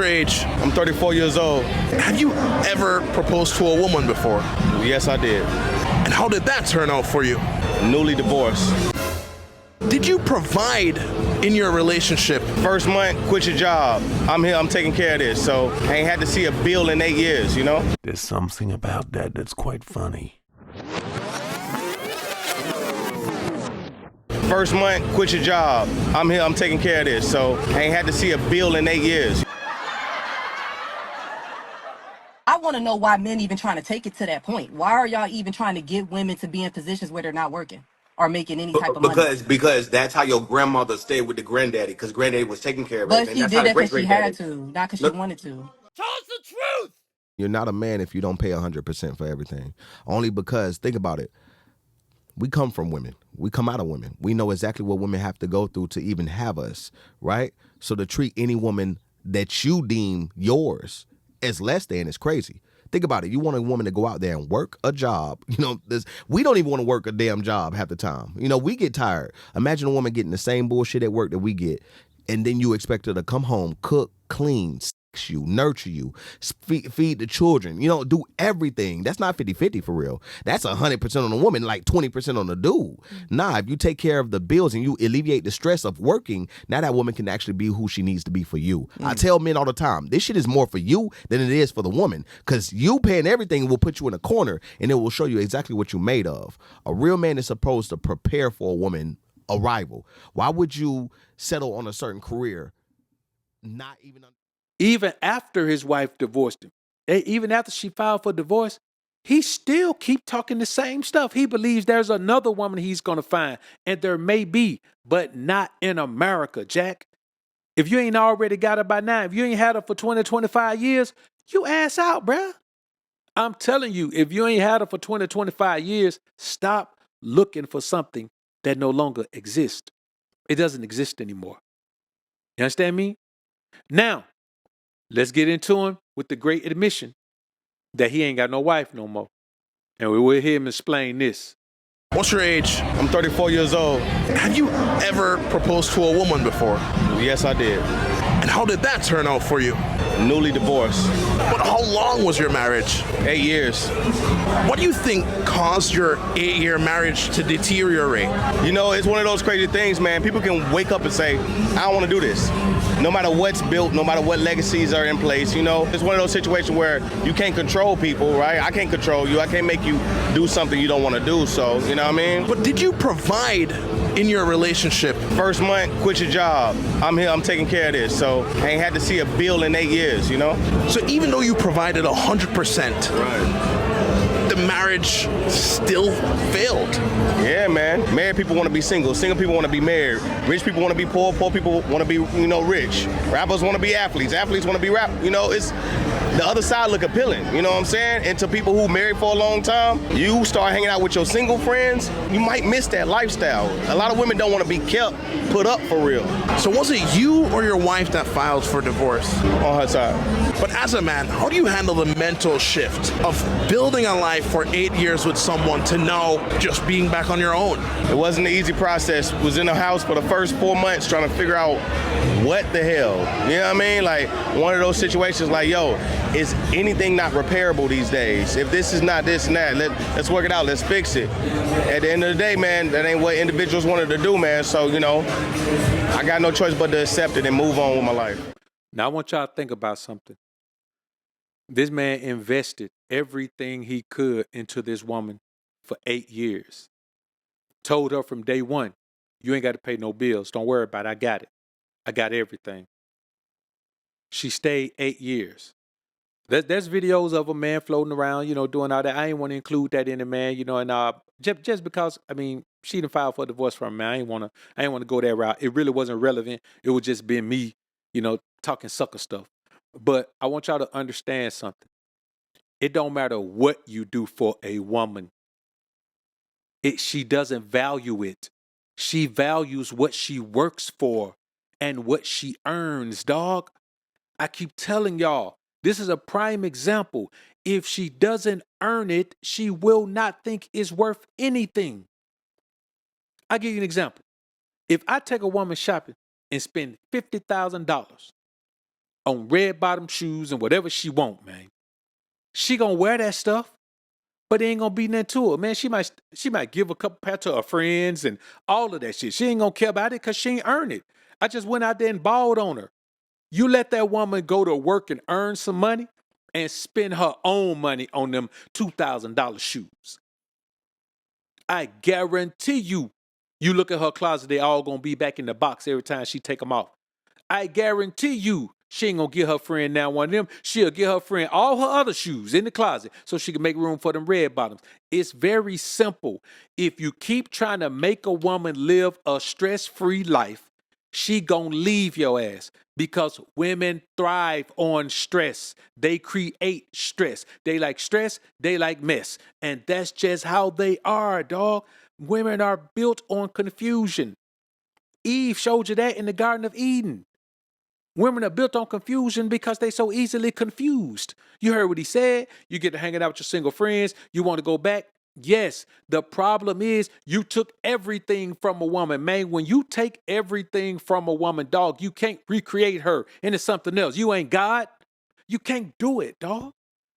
Age, I'm 34 years old. Have you ever proposed to a woman before? Yes, I did. And how did that turn out for you? Newly divorced. Did you provide in your relationship? First month, quit your job. I'm here, I'm taking care of this. So I ain't had to see a bill in 8 years, you know? There's something about that that's quite funny. First month, quit your job. I'm here, I'm taking care of this. So I ain't had to see a bill in 8 years. I want to know why men even trying to take it to that point. Why are y'all even trying to get women to be in positions where they're not working or making any type of money? Because that's how your grandmother stayed with the granddaddy, because granddaddy was taking care of But everything. she That's did how the that because she had great-granddaddy. to, not because she wanted to. You're not a man if you don't pay 100% for everything. Only because, think about it, we come from women. We come out of women. We know exactly what women have to go through to even have us, right? So to treat any woman that you deem yours as less than is crazy. Think about it. You want a woman to go out there and work a job. You know, we don't even want to work a damn job half the time. You know, we get tired. Imagine a woman getting the same bullshit at work that we get, and then you expect her to come home, cook, clean, you, nurture you, feed the children, you know, do everything. That's not 50-50 for real. That's 100% on the woman, like 20% on the dude. Nah, if you take care of the bills and you alleviate the stress of working, now that woman can actually be who she needs to be for you. I tell men all the time, this shit is more for you than it is for the woman, because you paying everything will put you in a corner and it will show you exactly what you're made of. A real man is supposed to prepare for a woman arrival. Why would you settle on a certain career not even after his wife divorced him, even after she filed for divorce, he still keep talking the same stuff. He believes there's another woman he's going to find, and there may be, but not in America, Jack. If you ain't already got her by now, if you ain't had her for 20, 25 years, you ass out, bruh. I'm telling you, if you ain't had her for 20, 25 years, stop looking for something that no longer exists. It doesn't exist anymore. You understand me? Now, let's get into him with the great admission that he ain't got no wife no more. And we will hear him explain this. What's your age? I'm 34 years old. Have you ever proposed to a woman before? Yes, I did. And how did that turn out for you? Newly divorced. But how long was your marriage? 8 years. What do you think caused your 8-year marriage to deteriorate? You know, it's one of those crazy things, man. People can wake up and say, I don't want to do this. No matter what's built, no matter what legacies are in place, you know, it's one of those situations where you can't control people, right? I can't control you. I can't make you do something you don't want to do. So, you know what I mean? But did you provide in your relationship? First month, quit your job. I'm here, I'm taking care of this. So I ain't had to see a bill in 8 years, you know? So even though you provided 100%, right, the marriage still failed. Yeah, man. Married people want to be single. Single people want to be married. Rich people want to be poor. Poor people want to be, you know, rich. Rappers want to be athletes. Athletes want to be rap. You know, it's the other side look appealing. You know what I'm saying? And to people who married for a long time, you start hanging out with your single friends, you might miss that lifestyle. A lot of women don't want to be kept, put up for real. So was it you or your wife that filed for divorce? On her side. But as a man, how do you handle the mental shift of building a life for 8 years with someone to now just being back on your own? It wasn't an easy process. Was in the house for the first 4 months trying to figure out what the hell. You know what I mean? Like one of those situations like, yo, is anything not repairable these days? If this is not this and that, let's work it out. Let's fix it. At the end of the day, man, that ain't what individuals wanted to do, man. So, you know, I got no choice but to accept it and move on with my life. Now, I want y'all to think about something. This man invested everything he could into this woman for 8 years. Told her from day one, you ain't got to pay no bills. Don't worry about it. I got it. I got everything. She stayed 8 years. There's videos of a man floating around, you know, doing all that. I ain't want to include that in it, man, you know, and just because, I mean, she done filed for divorce from me. I ain't want to go that route. It really wasn't relevant. It was just being me, you know, talking sucker stuff. But I want y'all to understand something. It don't matter what you do for a woman. She doesn't value it. She values what she works for and what she earns, dog. I keep telling y'all, this is a prime example. If she doesn't earn it, she will not think it's worth anything. I'll give you an example. If I take a woman shopping and spend $50,000, on red bottom shoes and whatever she want, man. She gonna wear that stuff, but it ain't gonna be nothing to her, man. She might give a couple pair to her friends and all of that shit. She ain't gonna care about it because she ain't earned it. I just went out there and balled on her. You let that woman go to work and earn some money and spend her own money on them $2,000 shoes. I guarantee you look at her closet, they all gonna be back in the box every time she take them off. I guarantee you she ain't gonna get her friend now one of them. She'll get her friend all her other shoes in the closet so she can make room for them red bottoms. It's very simple. If you keep trying to make a woman live a stress-free life, she gonna leave your ass because women thrive on stress. They create stress. They like mess. And that's just how they are, dog. Women are built on confusion. Eve showed you that in the Garden of Eden. Women are built on confusion because they so easily confused. You heard what he said. You get to hanging out with your single friends. You want to go back. Yes, the problem is you took everything from a woman. Man, when you take everything from a woman, dog, you can't recreate her into something else. You ain't God. You can't do it, dog.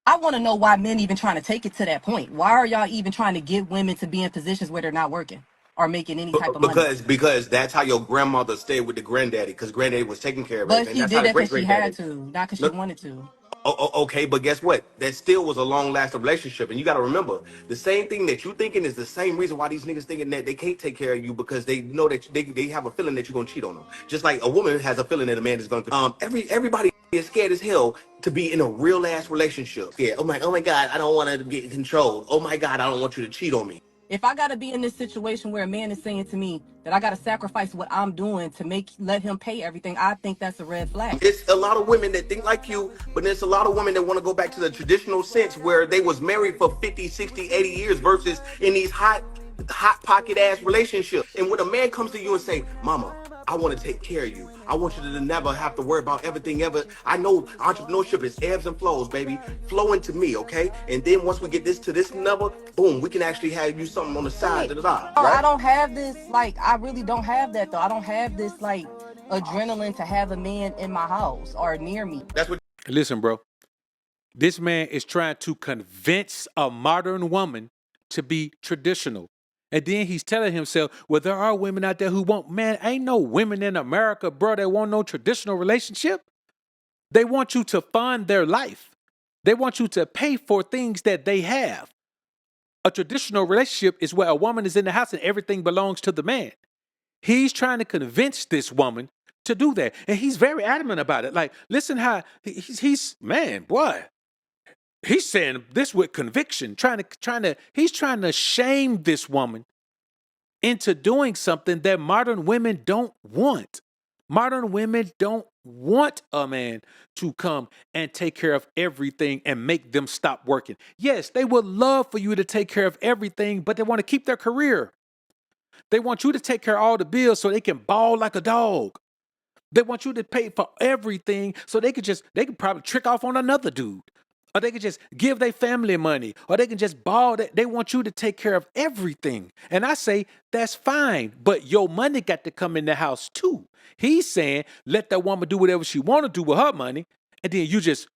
I want to know why men even trying to take it to that point. Why are y'all even trying to get women to be in positions where they're not working or making any type of money? Because that's how your grandmother stayed with the granddaddy, because granddaddy was taking care of But everything. she That's how did the that great because she had granddaddy. to, not because she Look, wanted to. okay, but guess what? That still was a long-lasting relationship, and you got to remember the same thing that you thinking is the same reason why these niggas thinking that they can't take care of you, because they know that they have a feeling that you're gonna cheat on them. Just like a woman has a feeling that a man is gonna. Everybody is scared as hell to be in a real ass relationship. Yeah. Oh my God, I don't want to get controlled. Oh my God, I don't want you to cheat on me. If I gotta be in this situation where a man is saying to me that I gotta sacrifice what I'm doing to let him pay everything, I think that's a red flag. It's a lot of women that think like you, but there's a lot of women that want to go back to the traditional sense where they was married for 50, 60, 80 years versus in these hot pocket ass relationships. And when a man comes to you and say, mama, I want to take care of you. I want you to never have to worry about everything ever. I know entrepreneurship is ebbs and flows, baby. Flow into me, okay? And then once we get this to this level, boom, we can actually have you something on the side. Right? I don't have this, I really don't have that, though. I don't have this, adrenaline to have a man in my house or near me. That's what. Listen, bro. This man is trying to convince a modern woman to be traditional. And then he's telling himself, well, there are women out there who want, man, ain't no women in America, bro, that want no traditional relationship. They want you to fund their life. They want you to pay for things that they have. A traditional relationship is where a woman is in the house and everything belongs to the man. He's trying to convince this woman to do that. And he's very adamant about it. Like, listen how he's man, boy. He's saying this with conviction, he's trying to shame this woman into doing something that modern women don't want. Modern women don't want a man to come and take care of everything and make them stop working. Yes, they would love for you to take care of everything, but they want to keep their career. They want you to take care of all the bills so they can ball like a dog. They want you to pay for everything so they could probably trick off on another dude. Or they can just give their family money. Or they can just ball that. They want you to take care of everything. And I say, that's fine. But your money got to come in the house too. He's saying, let that woman do whatever she want to do with her money. And then you just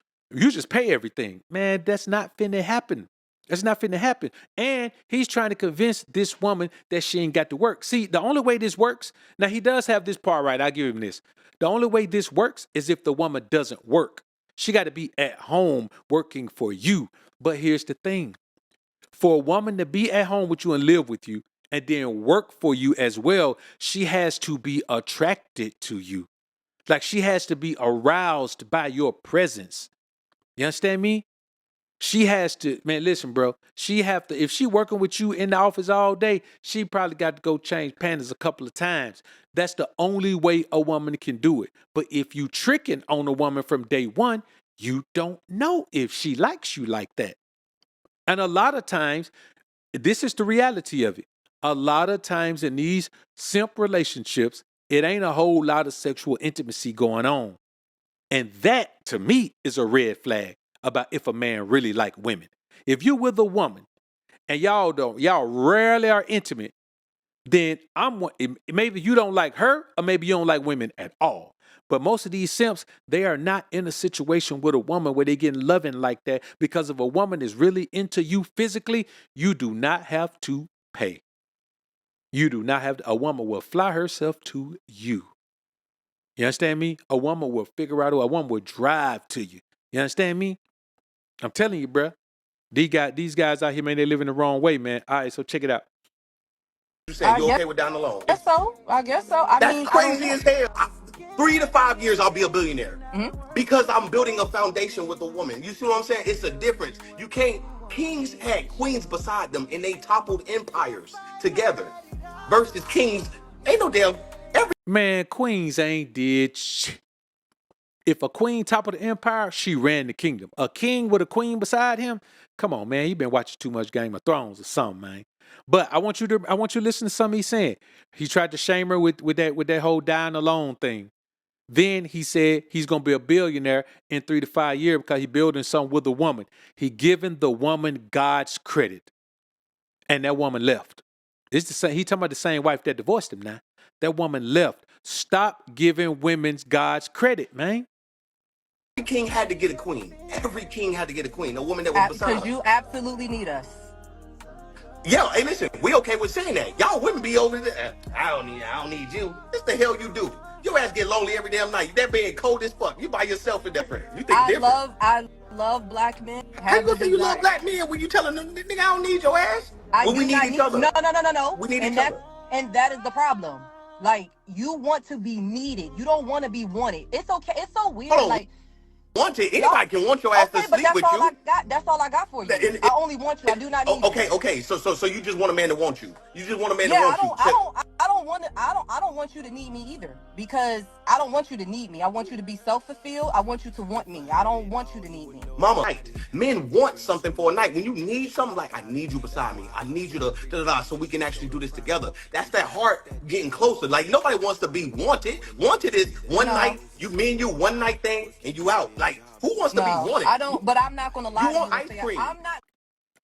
pay everything. Man, that's not finna happen. That's not finna happen. And he's trying to convince this woman that she ain't got to work. See, the only way this works, now he does have this part right. I'll give him this. The only way this works is if the woman doesn't work. She got to be at home working for you. But here's the thing. For a woman to be at home with you and live with you and then work for you as well, she has to be attracted to you. Like she has to be aroused by your presence. You understand me? She has to, man, listen, bro. If she working with you in the office all day, she probably got to go change panties a couple of times. That's the only way a woman can do it. But if you tricking on a woman from day one, you don't know if she likes you like that. And a lot of times, this is the reality of it. A lot of times in these simp relationships, it ain't a whole lot of sexual intimacy going on. And that, to me, is a red flag about if a man really like women. If you with a woman and y'all rarely are intimate, then maybe you don't like her, or maybe you don't like women at all. But most of these simps, they are not in a situation with a woman where they getting loving like that, because if a woman is really into you physically, you do not have to pay. You do not have to. A woman will fly herself to you. You understand me? A woman will figure out, a woman will drive to you. You understand me? I'm telling you, bruh. These guys out here, man, they living the wrong way, man. All right, so check it out. You saying you okay with down the loan? I guess so. I That's mean, crazy as hell. 3 to 5 years, I'll be a billionaire because I'm building a foundation with a woman. You see what I'm saying? It's a difference. You can't. Kings had queens beside them, and they toppled empires together. Versus kings, ain't no damn. Man, queens ain't did shit. If a queen top of the empire, she ran the kingdom. A king with a queen beside him, come on, man, you been watching too much Game of Thrones or something, man. But I want you to listen to something he's saying. He tried to shame her with that whole dying alone thing. Then he said he's gonna be a billionaire in 3 to 5 years because he building something with a woman. He giving the woman God's credit, and that woman left. It's the same. He talking about the same wife that divorced him. Now that woman left. Stop giving women God's credit, man. Every king had to get a queen. Every king had to get a queen, a woman that was beside because her. you absolutely need us. Yeah, hey, listen, we okay with saying that. Y'all women be over there. I don't need you. What the hell you do? Your ass get lonely every damn night. That bed cold as fuck. You by yourself in that friend. You think different? I love black men. How you gonna say you love black men when you telling them, nigga, I don't need your ass? Well, we need each other. No. We need each other. And that is the problem. Like, you want to be needed. You don't want to be wanted. It's okay. It's so weird. Hold on. Like, Anybody can want your ass to sleep with you. That's all I got for you. I only want you. I do not need you. Okay. So you just want a man to want you. You just want a man to want you. I don't want you to need me either, because I don't want you to need me. I want you to be self-fulfilled. I want you to want me. I don't want you to need me. Mama, men want something for a night. When you need something, like, I need you beside me. I need you to so we can actually do this together. That's that heart getting closer. Like, nobody wants to be wanted. Wanted is one night, me and you, one night thing, and you out. Like, who wants to be wanted? I don't, but I'm not going to lie you to want you. ice cream. I'm not.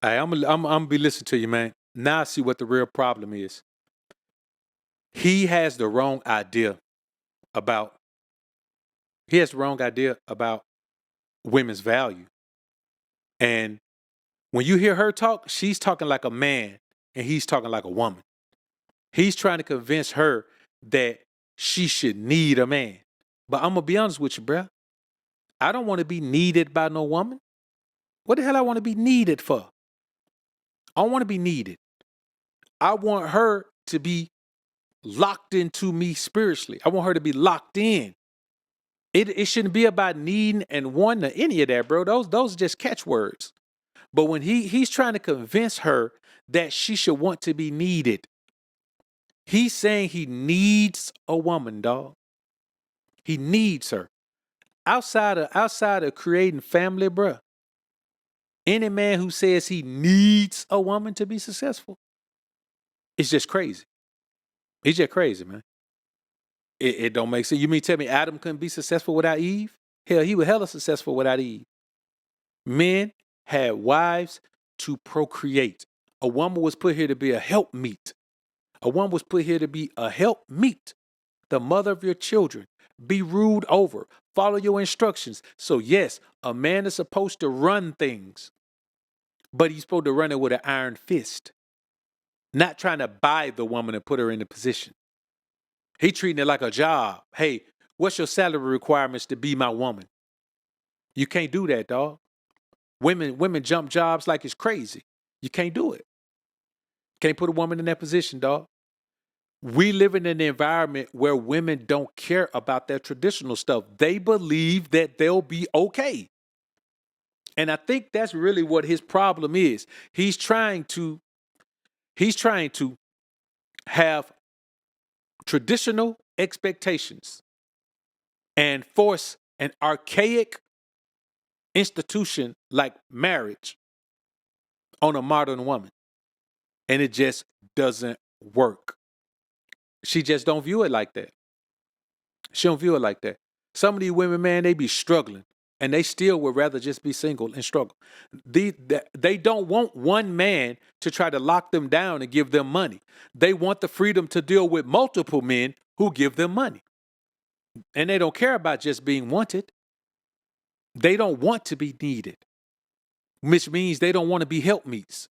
Hey, I'm gonna be listening to you, man. Now I see what the real problem is. He has the wrong idea about women's value. And when you hear her talk, she's talking like a man and he's talking like a woman. He's trying to convince her that she should need a man. But I'm going to be honest with you, bruh. I don't want to be needed by no woman. What the hell I want to be needed for? I don't want to be needed. I want her to be locked into me spiritually. I want her to be locked in. It shouldn't be about needing and wanting or any of that, bro. Those are just catchwords. But when he's trying to convince her that she should want to be needed, he's saying he needs a woman, dog. He needs her. Outside of creating family, bro. Any man who says he needs a woman to be successful, it's just crazy. He's just crazy, man. It don't make sense. You mean tell me Adam couldn't be successful without Eve? Hell, he was hella successful without Eve. Men had wives to procreate. A woman was put here to be a helpmeet. A woman was put here to be a helpmeet, the mother of your children. Be ruled over. Follow your instructions. So yes, a man is supposed to run things, but he's supposed to run it with an iron fist. Not trying to buy the woman and put her in a position. He treating it like a job. Hey, what's your salary requirements to be my woman? You can't do that, dog. Women jump jobs like it's crazy. You can't do it. Can't put a woman in that position, dog. We live in an environment where women don't care about their traditional stuff. They believe that they'll be okay. And I think that's really what his problem is. He's trying to have traditional expectations and force an archaic institution like marriage on a modern woman. And it just doesn't work. She just don't view it like that. She don't view it like that. Some of these women, man, they be struggling. and they still would rather just be single and struggle. They don't want one man to try to lock them down and give them money. They want the freedom to deal with multiple men who give them money. And they don't care about just being wanted. They don't want to be needed, which means they don't want to be helpmeets.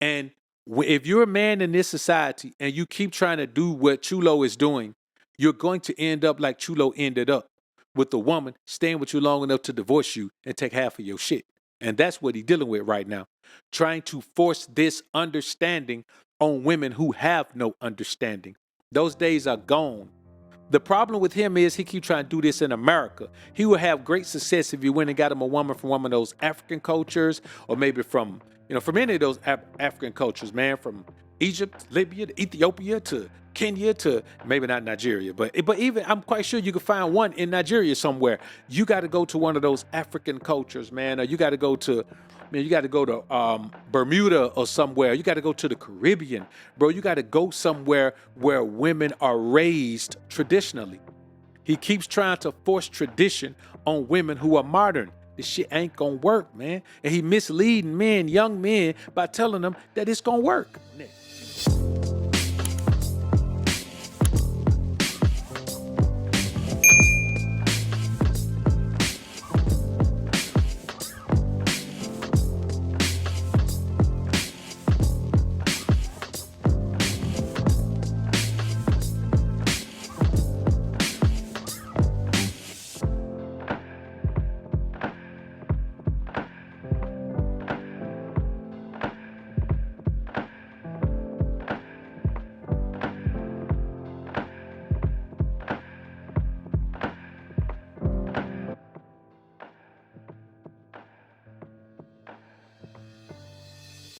And if you're a man in this society and you keep trying to do what Chulo is doing, you're going to end up like Chulo ended up, with the woman staying with you long enough to divorce you and take half of your shit. And that's what he's dealing with right now, trying to force this understanding on women who have no understanding. Those days are gone. The problem with him is he keep trying to do this in America. He would have great success if you went and got him a woman from one of those African cultures, or maybe from any of those African cultures, man, from Egypt, Libya, to Ethiopia, to Kenya, to maybe not Nigeria, but even I'm quite sure you could find one in Nigeria somewhere. You got to go to one of those African cultures, man, or you got to go to Bermuda or somewhere. You got to go to the Caribbean, bro. You got to go somewhere where women are raised traditionally. He keeps trying to force tradition on women who are modern. This shit ain't gonna work, man. And he misleading men, young men, by telling them that it's gonna work.